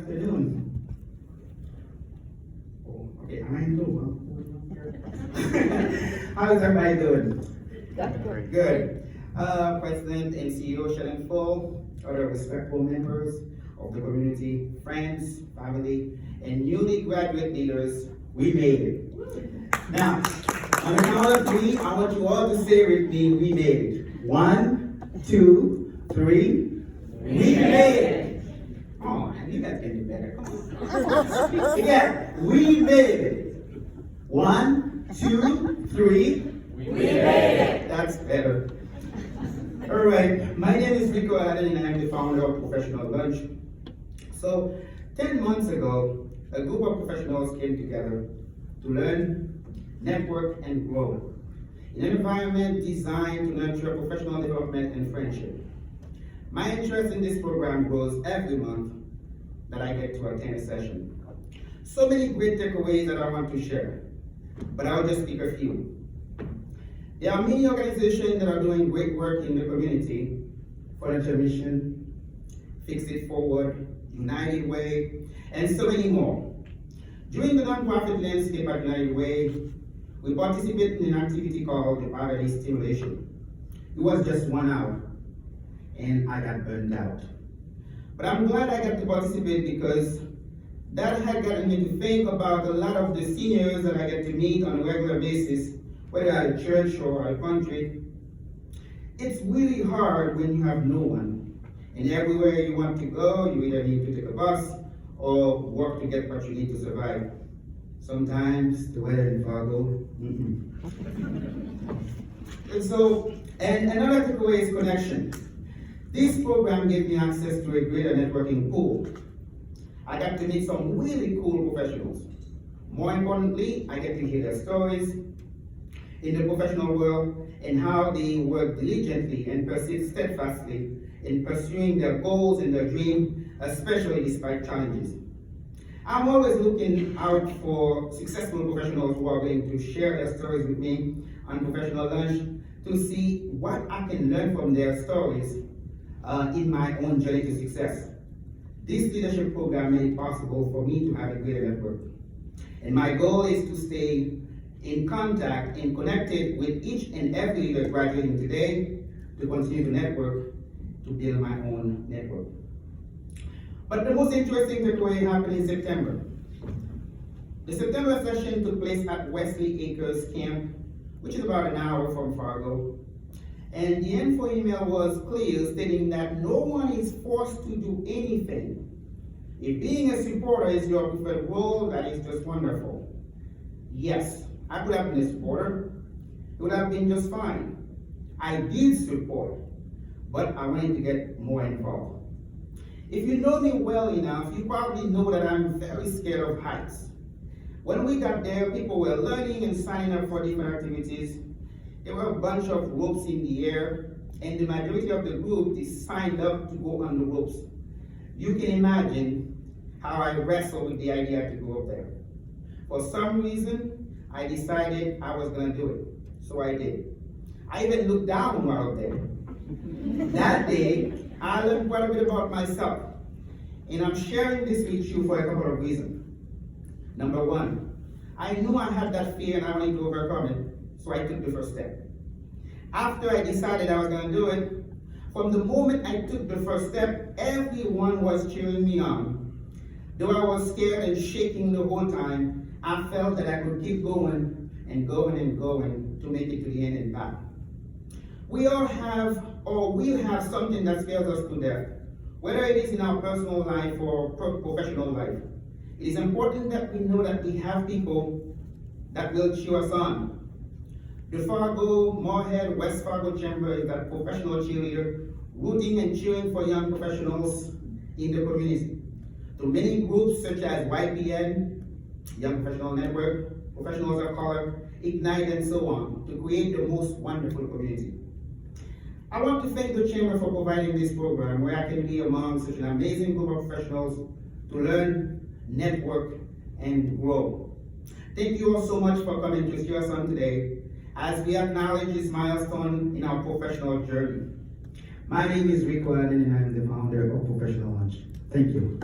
afternoon. Oh, okay, am I in blue? How is everybody doing? Good. President and CEO Shannon Fall, other respectful members of the community, friends, family, and newly graduate leaders, we made it. Now, on the count of three, I want you all to say with me, we made it. 1, 2, 3. We made it. Oh, I knew that can be better. Come on. Again, we made it. 1, 2, 3. We made it. That's better. All right, my name is Rico Allen and I'm the founder of Professional Lunch. So, 10 months ago, a group of professionals came together to learn, network, and grow in an environment designed to nurture professional development and friendship. My interest in this program grows every month that I get to attend a session. So many great takeaways that I want to share, but I'll just pick a few. There are many organizations that are doing great work in the community: Furniture Mission, Fix It Forward, United Way, and so many more. During the nonprofit landscape at United Way, we participated in an activity called the Poverty Stimulation. It was just 1 hour, and I got burned out. But I'm glad I got to participate because that had gotten me to think about a lot of the seniors that I get to meet on a regular basis, whether at a church or at a country. It's really hard when you have no one, and everywhere you want to go, you either need to take a bus or work to get what you need to survive. Sometimes the weather in Fargo. And another takeaway is connection. This program gave me access to a greater networking pool. I got to meet some really cool professionals. More importantly, I get to hear their stories in the professional world and how they work diligently and persist steadfastly in pursuing their goals and their dreams, especially despite challenges. I'm always looking out for successful professionals who are going to share their stories with me on Professional Lunch to see what I can learn from their stories in my own journey to success. This leadership program made it possible for me to have a greater network. And my goal is to stay in contact and connected with each and every leader graduating today to continue to network, to build my own network. But the most interesting takeaway happened in September. The September session took place at Wesley Acres Camp, which is about an hour from Fargo. And the info email was clear, stating that no one is forced to do anything. If being a supporter is your preferred role, that is just wonderful. Yes, I could have been a supporter. It would have been just fine. I did support, but I wanted to get more involved. If you know me well enough, you probably know that I'm very scared of heights. When we got there, people were learning and signing up for different activities. There were a bunch of ropes in the air, and the majority of the group is signed up to go on the ropes. You can imagine how I wrestled with the idea to go up there. For some reason, I decided I was going to do it, so I did. I even looked down while up there. That day, I learned quite a bit about myself, and I'm sharing this with you for a couple of reasons. Number one, I knew I had that fear and I wanted to overcome it. So I took the first step. After I decided I was going to do it, from the moment I took the first step, everyone was cheering me on. Though I was scared and shaking the whole time, I felt that I could keep going and going and going to make it to the end and back. We all have or will have something that scares us to death, whether it is in our personal life or professional life. It is important that we know that we have people that will cheer us on. The Fargo, Moorhead, West Fargo Chamber is that professional cheerleader, rooting and cheering for young professionals in the community. Through many groups such as YPN, Young Professional Network, Professionals of Color, Ignite, and so on, to create the most wonderful community. I want to thank the Chamber for providing this program where I can be among such an amazing group of professionals to learn, network, and grow. Thank you all so much for coming to cheer us on today as we acknowledge this milestone in our professional journey. My name is Rico Allen and I'm the founder of Professional Lunch. Thank you.